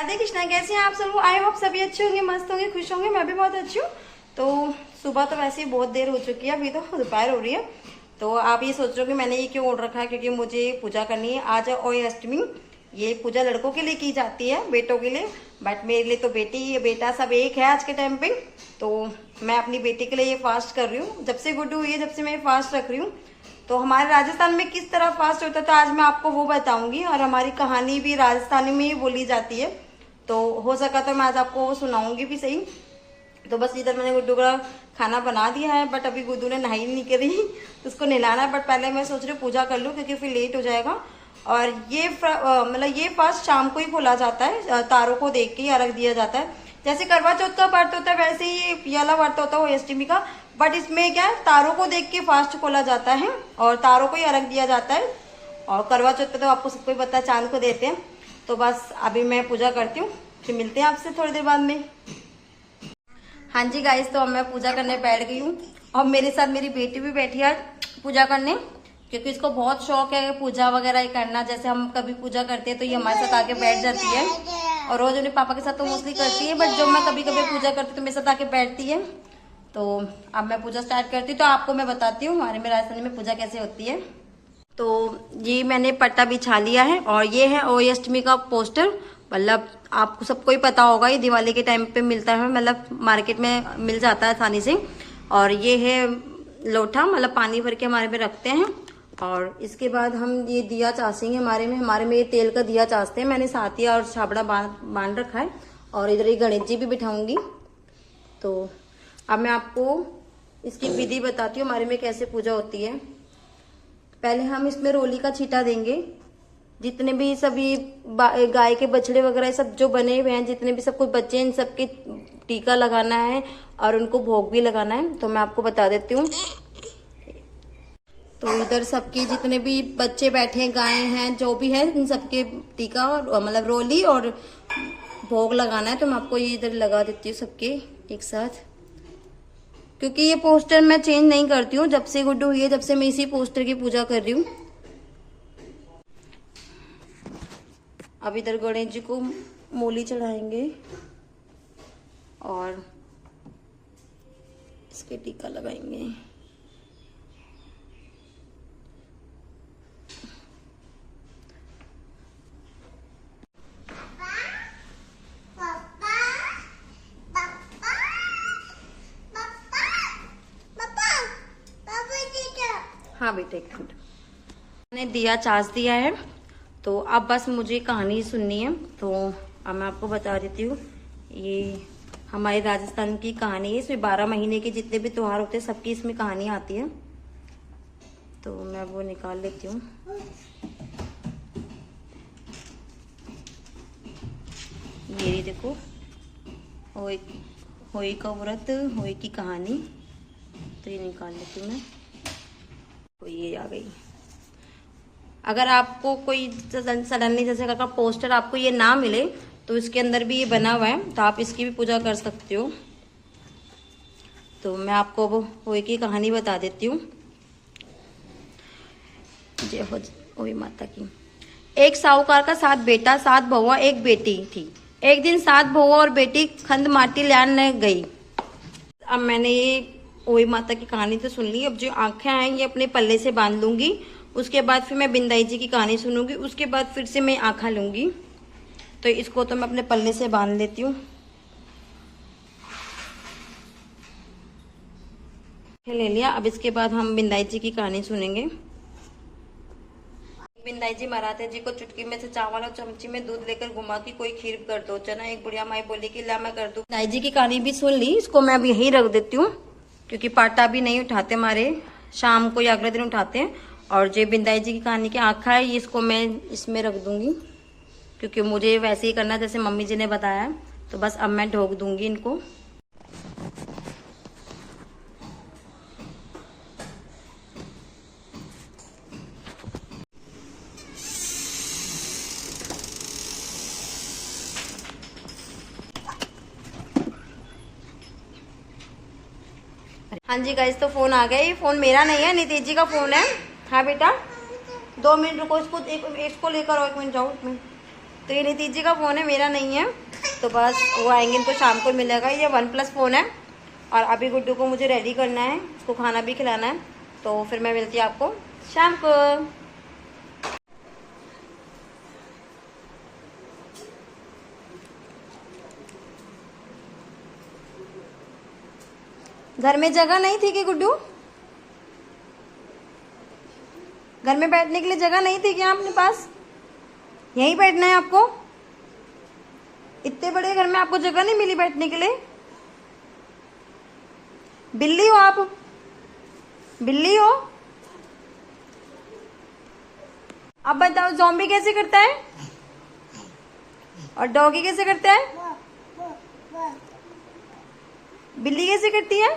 राधे कृष्णा, कैसे हैं आप सब? आई होप सभी अच्छे होंगे, मस्त होंगे, खुश होंगे। मैं भी बहुत अच्छी हूँ। तो सुबह तो वैसे ही बहुत देर हो चुकी है, अभी तो दोपहर हो रही है। तो आप ये सोच रहे हो कि मैंने ये क्यों ओढ़ रखा है, क्योंकि मुझे पूजा करनी है आज ओय अष्टमी। ये पूजा लड़कों के लिए की जाती है, बेटों के लिए, बट मेरे लिए तो बेटी बेटा सब एक है आज के टाइम पे। तो मैं अपनी बेटी के लिए ये फास्ट कर रही हूँ। जब से गुड्डू हुई है, जब से मैं फास्ट रख रही हूँ। तो हमारे राजस्थान में किस तरह फास्ट होता है, तो आज मैं आपको वो बताऊंगी। और हमारी कहानी भी राजस्थानी में ही बोली जाती है, तो हो सका तो मैं आज आपको वो सुनाऊंगी भी सही। तो बस इधर मैंने गुड्डू का खाना बना दिया है, बट अभी गुड्डू ने नहाई नहीं करी, तो उसको नहलाना है। बट पहले मैं सोच रही हूँ पूजा कर लूँ, क्योंकि फिर लेट हो जाएगा। और ये मतलब ये फास्ट शाम को ही खोला जाता है, तारों को देख के ही अर्घ दिया जाता है। जैसे करवा चौथ का व्रत होता है, वैसे ही ये वाला व्रत होता है अष्टमी का। बट इसमें क्या है, तारों को देख के फास्ट खोला जाता है और तारों को ही अर्घ दिया जाता है। और करवा चौथ पे तो आपको सबको ही पता है, चांद को देते हैं। तो बस अभी मैं पूजा करती हूँ, फिर मिलते हैं आपसे थोड़ी देर बाद में। हाँ जी गाइस, तो अब मैं पूजा करने बैठ गई हूँ और मेरे साथ मेरी बेटी भी बैठी है पूजा करने, क्योंकि इसको बहुत शौक है पूजा वगैरह करना। जैसे हम कभी पूजा करते हैं तो ये हमारे साथ आके बैठ जाती है, और रोज अपने पापा के साथ तो मोस्टली करती है, बट जब मैं कभी कभी पूजा करती हूँ तो मेरे साथ आके बैठती है। तो अब मैं पूजा स्टार्ट करती हूँ, तो आपको मैं बताती हूँ हमारे में राजस्थान में पूजा कैसे होती है। तो ये मैंने पट्टा बिछा लिया है, और ये है ओय अष्टमी का पोस्टर। मतलब आपको सबको ही पता होगा, ये दिवाली के टाइम पे मिलता है, मतलब मार्केट में मिल जाता है आसानी से। और ये है लोटा, मतलब पानी भर के हमारे में रखते हैं। और इसके बाद हम ये दिया चासेंगे हमारे में ये तेल का दिया चासते हैं। मैंने साथिया और छाबड़ा बांध रखा है, और इधर ये गणेश जी भी बिठाऊंगी। तो अब मैं आपको इसकी विधि बताती हूँ हमारे में कैसे पूजा होती है। पहले हम इसमें रोली का छींटा देंगे। जितने भी सभी गाय के बछड़े वगैरह सब जो बने हुए हैं, जितने भी सब कुछ बच्चे हैं, इन सबके टीका लगाना है और उनको भोग भी लगाना है। तो मैं आपको बता देती हूँ। तो इधर सबके जितने भी बच्चे बैठे हैं, गाय हैं, जो भी है, इन सबके टीका और मतलब रोली और भोग लगाना है। तो मैं आपको ये इधर लगा देती हूँ सबके एक साथ, क्योंकि ये पोस्टर मैं चेंज नहीं करती हूँ। जब से गुड्डू हुई है, जब से मैं इसी पोस्टर की पूजा कर रही हूँ। अब इधर गणेश जी को मूली चढ़ाएंगे और इसके टीका लगाएंगे। हाँ बेटा, एक मिनट। मैंने दिया चास दिया है, तो अब बस मुझे कहानी सुननी है। तो अब मैं आपको बता देती हूँ। ये हमारे राजस्थान की कहानी है। इसमें 12 महीने के जितने भी त्योहार होते हैं, सबकी इसमें कहानी आती है। तो मैं वो निकाल लेती हूँ। ये देखो, होई का व्रत, होई की कहानी। तो ये निकाल लेती हूँ मैं। तो ये आ गई। अगर आपको कोई सडनली जैसे अगर पोस्टर आपको ये ना मिले, तो इसके अंदर भी ये बना हुआ है, तो आप इसकी भी पूजा कर सकते हो। तो मैं आपको वो होई की कहानी बता देती हूँ। जय हो ओय माता की। एक साहूकार का 7 बेटा, 7 बहुआ, 1 बेटी थी। एक दिन 7 बहुआ और बेटी खंड माटी लाने गई। अब मैंने ये ओय माता की कहानी तो सुन ली। अब जो आंखें हैं ये अपने पल्ले से बांध लूंगी। उसके बाद फिर मैं बिंदाई जी की कहानी सुनूंगी। उसके बाद फिर से मैं आँखें लूंगी। तो इसको तो मैं अपने पल्ले से बांध लेती हूँ। ले लिया। अब इसके बाद हम बिंदाई जी की कहानी सुनेंगे। बिंदाई जी महाराज जी को चुटकी में से चावल और चमची में दूध लेकर घुमा की कोई खीर कर दो चना। एक बुढ़िया माई बोली कि ला मैं कर दूं। बिंदाई जी की कहानी भी सुन ली। इसको मैं अब यहीं रख देती हूँ, क्योंकि पाटा भी नहीं उठाते हमारे, शाम को या अगले दिन उठाते हैं। और जो बिंदाई जी की कहानी की आँखा है, इसको मैं इसमें रख दूंगी, क्योंकि मुझे वैसे ही करना जैसे मम्मी जी ने बताया। तो बस अब मैं ढोक दूंगी इनको। हाँ जी गाइस, तो फोन आ गया। ये फोन मेरा नहीं है, नितेश जी का फोन है। हाँ बेटा, 2 मिनट रुको, इसको लेकर आओ। 1 मिनट जाओ, 1 मिनट। तो ये नीतीश जी का फ़ोन है, मेरा नहीं है। तो बस वो आएंगे, इनको शाम को मिलेगा। ये OnePlus फ़ोन है। और अभी गुड्डू को मुझे रेडी करना है, उसको खाना भी खिलाना है। तो फिर मैं मिलती हूँ आपको शाम को। घर में जगह नहीं थी कि गुड्डू? घर में बैठने के लिए जगह नहीं थी क्या अपने पास? यहीं बैठना है आपको? इतने बड़े घर में आपको जगह नहीं मिली बैठने के लिए? बिल्ली हो आप? बिल्ली हो? अब बताओ, ज़ॉम्बी कैसे करता है और डॉगी कैसे करता है? बिल्ली कैसे करती है?